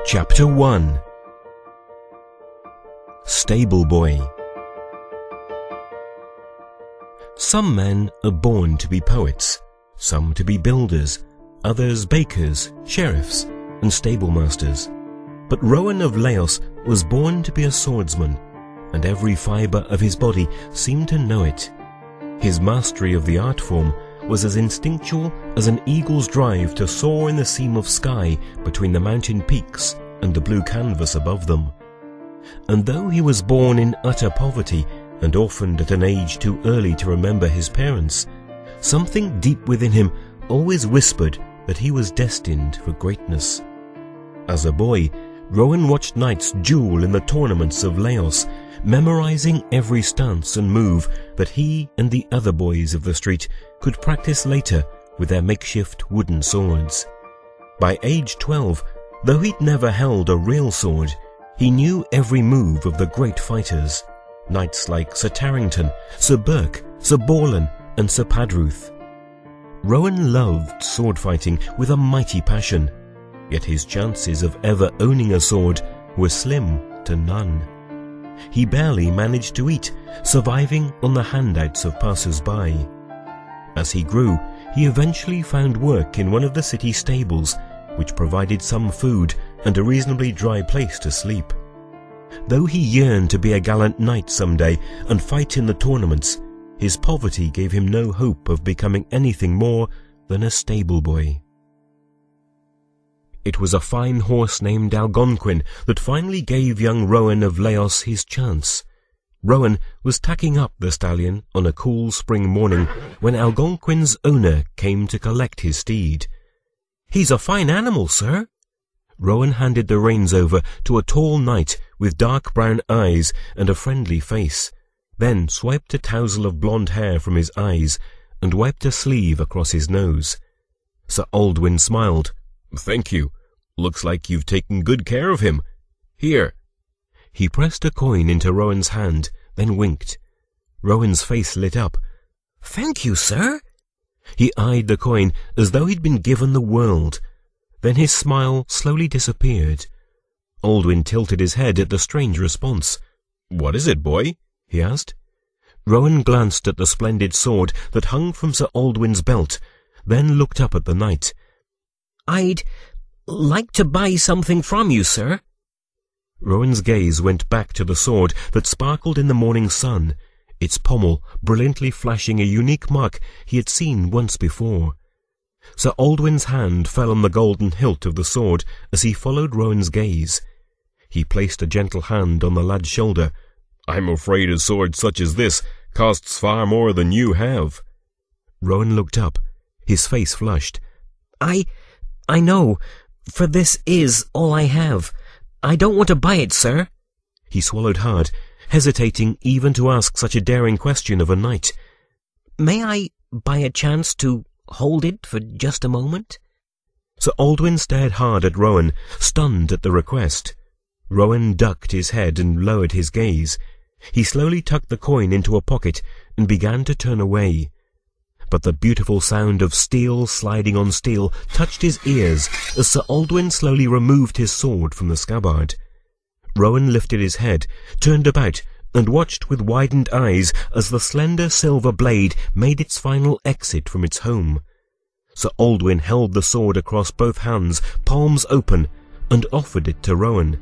Chapter 1. Stable Boy. Some men are born to be poets, some to be builders, others bakers, sheriffs, and stablemasters. But Rowan of Laos was born to be a swordsman, and every fibre of his body seemed to know it. His mastery of the art form was as instinctual as an eagle's drive to soar in the seam of sky between the mountain peaks and the blue canvas above them. And though he was born in utter poverty and orphaned at an age too early to remember his parents, something deep within him always whispered that he was destined for greatness. As a boy, Rowan watched knights duel in the tournaments of Laos, memorizing every stance and move that he and the other boys of the street could practice later with their makeshift wooden swords. By age 12, though he'd never held a real sword, he knew every move of the great fighters, knights like Sir Tarrington, Sir Burke, Sir Borlan, and Sir Padruth. Rowan loved sword fighting with a mighty passion, yet his chances of ever owning a sword were slim to none. He barely managed to eat, surviving on the handouts of passers-by. As he grew, he eventually found work in one of the city stables, which provided some food and a reasonably dry place to sleep. Though he yearned to be a gallant knight someday and fight in the tournaments, his poverty gave him no hope of becoming anything more than a stable boy. It was a fine horse named Algonquin that finally gave young Rowan of Laos his chance. Rowan was tacking up the stallion on a cool spring morning when Algonquin's owner came to collect his steed. "He's a fine animal, sir." Rowan handed the reins over to a tall knight with dark brown eyes and a friendly face, then swiped a tousle of blonde hair from his eyes and wiped a sleeve across his nose. Sir Aldwin smiled. "Thank you. Looks like you've taken good care of him. Here." He pressed a coin into Rowan's hand, then winked. Rowan's face lit up. "Thank you, sir." He eyed the coin as though he'd been given the world. Then his smile slowly disappeared. Aldwin tilted his head at the strange response. "What is it, boy?" he asked. Rowan glanced at the splendid sword that hung from Sir Aldwin's belt, then looked up at the knight. "I'd like to buy something from you, sir." Rowan's gaze went back to the sword that sparkled in the morning sun, its pommel brilliantly flashing a unique mark he had seen once before. Sir Aldwin's hand fell on the golden hilt of the sword as he followed Rowan's gaze. He placed a gentle hand on the lad's shoulder. "I'm afraid a sword such as this costs far more than you have." Rowan looked up. His face flushed. I know, for this is all I have. I don't want to buy it, sir." He swallowed hard, hesitating even to ask such a daring question of a knight. "May I buy a chance to hold it for just a moment?" Sir Aldwin stared hard at Rowan, stunned at the request. Rowan ducked his head and lowered his gaze. He slowly tucked the coin into a pocket and began to turn away. But the beautiful sound of steel sliding on steel touched his ears as Sir Aldwin slowly removed his sword from the scabbard. Rowan lifted his head, turned about, and watched with widened eyes as the slender silver blade made its final exit from its home. Sir Aldwin held the sword across both hands, palms open, and offered it to Rowan.